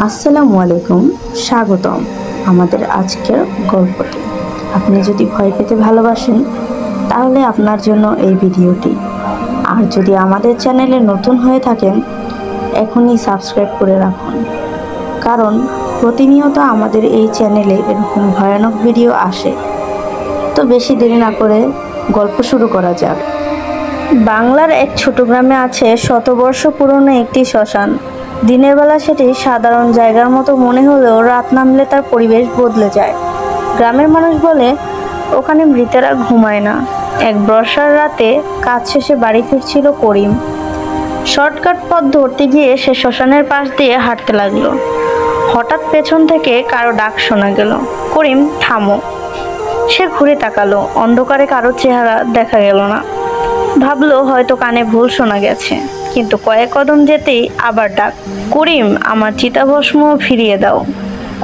আসসালামু আলাইকুম, স্বাগতম আমাদের আজকের গল্পতে। আপনি যদি ভয় পেতে ভালোবাসেন তাহলে আপনার জন্য এই ভিডিওটি। আর যদি আমাদের চ্যানেলে নতুন হয়ে থাকেন এখনই সাবস্ক্রাইব করে রাখুন, কারণ প্রতিনিয়ত আমাদের এই চ্যানেলে এরকম ভয়ানক ভিডিও আসে। তো বেশি দেরি না করে গল্প শুরু করা যাক। বাংলার এক ছোট গ্রামে আছে শতবর্ষ পুরনো একটি শ্মশান। দিনের বেলা সেটি সাধারণ জায়গার মতো মনে হলেও রাত নামলে তার পরিবেশ বদলে যায়। গ্রামের মানুষ বলে ওখানে মৃতেরা ঘুমায় না। এক বর্ষার রাতে কাজ শেষে বাড়ি ফিরছিল করিম। শর্টকাট পথ ধরতে গিয়ে সে শ্মশানের পাশ দিয়ে হাঁটতে লাগলো। হঠাৎ পেছন থেকে কারো ডাক শোনা গেল, করিম থামো। সে ঘুরে তাকালো, অন্ধকারে কারো চেহারা দেখা গেল না। ভাবলো হয়তো কানে ভুল শোনা গেছে, কিন্তু কয়েক কদম যেতেই আবার ডাক, করিম আমার চিতাভস্ম ফিরিয়ে দাও।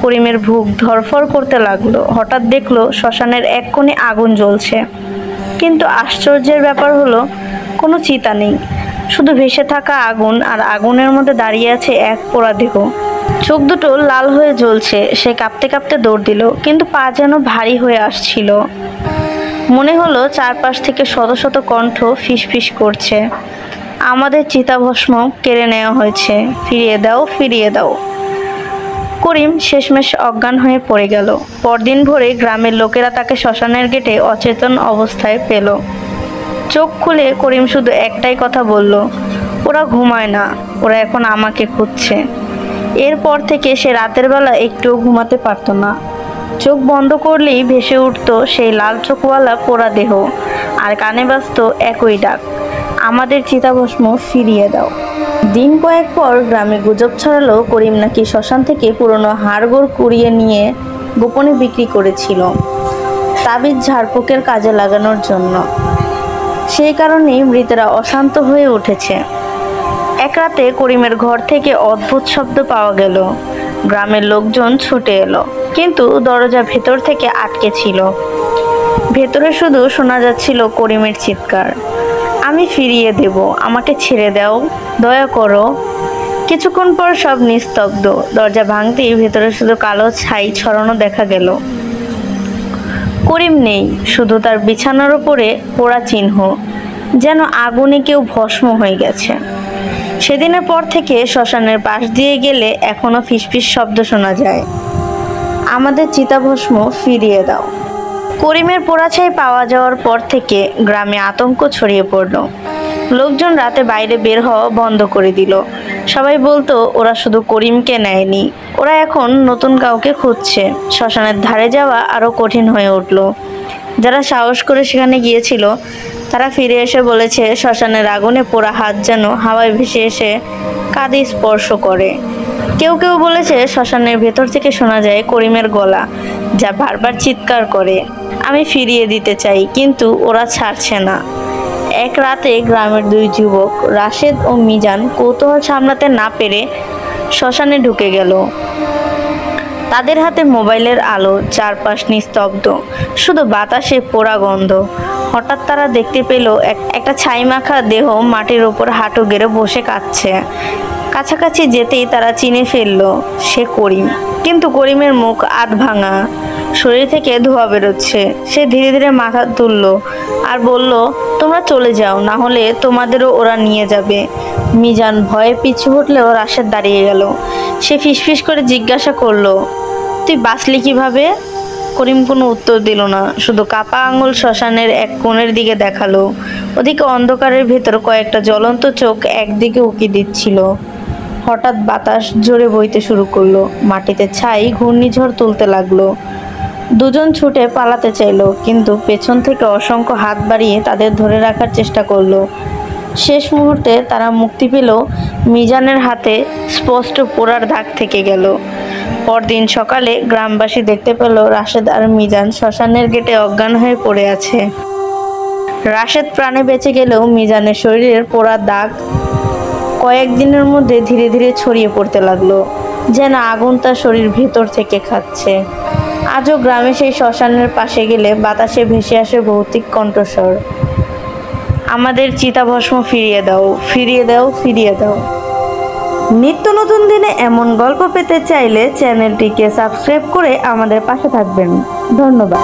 করিমের বুক ধরফর করতে লাগলো। হঠাৎ দেখলো শ্মশানের এক কোণে আগুন জ্বলছে, কিন্তু আশ্চর্যের ব্যাপার হলো কোনো চিতা নেই, শুধু ভেসে থাকা আগুন, আর আগুনের মধ্যে দাঁড়িয়ে আছে এক পোড়া দেহ। চোখ দুটো লাল হয়ে জ্বলছে। সে কাঁপতে কাঁপতে দৌড় দিল, কিন্তু পা যেন ভারী হয়ে আসছিল। মনে হলো চারপাশ থেকে শত শত কণ্ঠ ফিসফিস করছে, আমাদের চিতাভস্ম কেড়ে নেওয়া হয়েছে, ফিরিয়ে দাও, ফিরিয়ে দাও। করিম শেষমেশ অজ্ঞান হয়ে পড়ে গেল। পরদিন ভোরে গ্রামের লোকেরা তাকে শ্মশানের গেটে অচেতন অবস্থায় পেল। চোখ খুলে করিম শুধু একটাই কথা বলল, ওরা ঘুমায় না, ওরা এখন আমাকে খুঁজছে। এরপর থেকে সে রাতের বেলা একটুও ঘুমাতে পারত না। চোখ বন্ধ করলেই ভেসে উঠত সেই লাল চোখওয়ালা পোড়া দেহ, আর কানে বাজত একই ডাক, আমাদের চিতাভস্ম ফিরিয়ে দাও। দিন কয়েক পর গ্রামে গুজব ছড়ালো করিম নাকি শ্মশান থেকে পুরনো হাড়গোড় কুড়িয়ে নিয়ে গোপনে বিক্রি করেছিল, তাবিজ ঝাড়ফুঁকের কাজে লাগানোর জন্য। সেই কারণেই মৃতেরা অশান্ত হয়ে উঠেছে। এক রাতে করিমের ঘর থেকে অদ্ভুত শব্দ পাওয়া গেল। গ্রামের লোকজন ছুটে এলো, কিন্তু দরজা ভেতর থেকে আটকে ছিল। ভেতরে শুধু শোনা যাচ্ছিল করিমের চিৎকার, আমি ফিরিয়ে দেব, আমাকে ছেড়ে দাও, দয়া করো। কিছুক্ষণ পর সব নিস্তব্ধ। দরজা ভাঙতেই ভেতরে শুধু কালো ছাই ছড়ানো দেখা গেল। করিম নেই, শুধু তার বিছানার উপরে পোড়া চিহ্ন, যেন আগুনে কেউ ভস্ম হয়ে গেছে। সেদিনের পর থেকে শ্মশানের পাশ দিয়ে গেলে এখনো ফিসফিস শব্দ শোনা যায়, আমাদের চিতাভস্ম ফিরিয়ে দাও। করিমের পোড়াছাই পাওয়া যাওয়ার পর থেকে গ্রামে আতঙ্ক ছড়িয়ে পড়ল। লোকজন রাতে বাইরে বের হওয়া বন্ধ করে দিল। সবাই বলতো ওরা শুধু করিমকে নেয়নি, ওরা এখন নতুন কাউকে খুঁজছে। শ্মশানের ধারে যাওয়া আরো কঠিন হয়ে উঠল। যারা সাহস করে সেখানে গিয়েছিল তারা ফিরে এসে বলেছে শ্মশানের আগুনে পোড়া হাত যেন হাওয়ায় ভেসে এসে কাঁধে স্পর্শ করে। কেউ কেউ বলেছে শ্মশানের ভেতর থেকে শোনা যায় করিমের গলা, যা বারবার চিৎকার করে, আমি ফিরিয়ে দিতে চাই, কিন্তু ওরা ছাড়ছে না। এক রাতে গ্রামের দুই যুবক রাশেদ ও মিজান কৌতূহল সামলাতে না পেরে শ্মশানে ঢুকে গেল। তাদের হাতে মোবাইলের আলো, চারপাশ নিস্তব্ধ, শুধু বাতাসে পোড়া গন্ধ। হঠাৎ তারা দেখতে পেল একটা ছাই মাখা দেহ মাটির ওপর হাঁটু গেড়ে বসে কাঁদছে। কাছাকাছি যেতেই তারা চিনে ফেললো সে করিম, কিন্তু করিমের মুখ আধ ভাঙা, শরীর থেকে ধোঁয়া বেরোচ্ছে। সে ধীরে ধীরে মাথা তুলল আর বলল, তোমরা চলে যাও, না হলে তোমাদেরও ওরা নিয়ে যাবে। মিজান ভয়ে পিছু হটলেও রাশেদ দাঁড়িয়ে গেল। সে ফিসফিস করে জিজ্ঞাসা করলো, তুই বাঁচলি কিভাবে? করিম কোনো উত্তর দিল না, শুধু কাপা আঙুল শ্মশানের এক কোণের দিকে দেখালো। ওদিকে অন্ধকারের ভেতর কয়েকটা জ্বলন্ত চোখ একদিকে উকি দিচ্ছিল। হঠাৎ বাতাস জোরে বইতে শুরু করলো, মাটিতে ছাই ঘূর্ণিঝড় তুলতে লাগলো। দুজন ছুটে পালাতে চাইলো, কিন্তু পেছন থেকে অসংখ্য হাত বাড়িয়ে তাদের ধরে রাখার চেষ্টা করলো। শেষ মুহূর্তে তারা মুক্তি পেল। মিজানের হাতে স্পষ্ট পোড়ার দাগ থেকে গেল। পরদিন সকালে গ্রামবাসী দেখতে পেল রাশেদ আর মিজান শ্মশানের গেটে অজ্ঞান হয়ে পড়ে আছে। রাশেদ প্রাণে বেঁচে গেলেও মিজানের শরীরের পোড়া দাগ কয়েকদিনের মধ্যে ধীরে ধীরে ছড়িয়ে পড়তে লাগলো, যেন আগুন তার শরীর ভেতর থেকে খাচ্ছে। আজও গ্রামে সেই শ্মশানের পাশে গেলে বাতাসে ভেসে আসে ভৌতিক কণ্ঠস্বর, আমাদের চিতাভস্ম ফিরিয়ে দাও, ফিরিয়ে দাও, ফিরিয়ে দাও। নিত্য নতুন দিনে এমন গল্প পেতে চাইলে চ্যানেলটিকে সাবস্ক্রাইব করে আমাদের পাশে থাকবেন। ধন্যবাদ।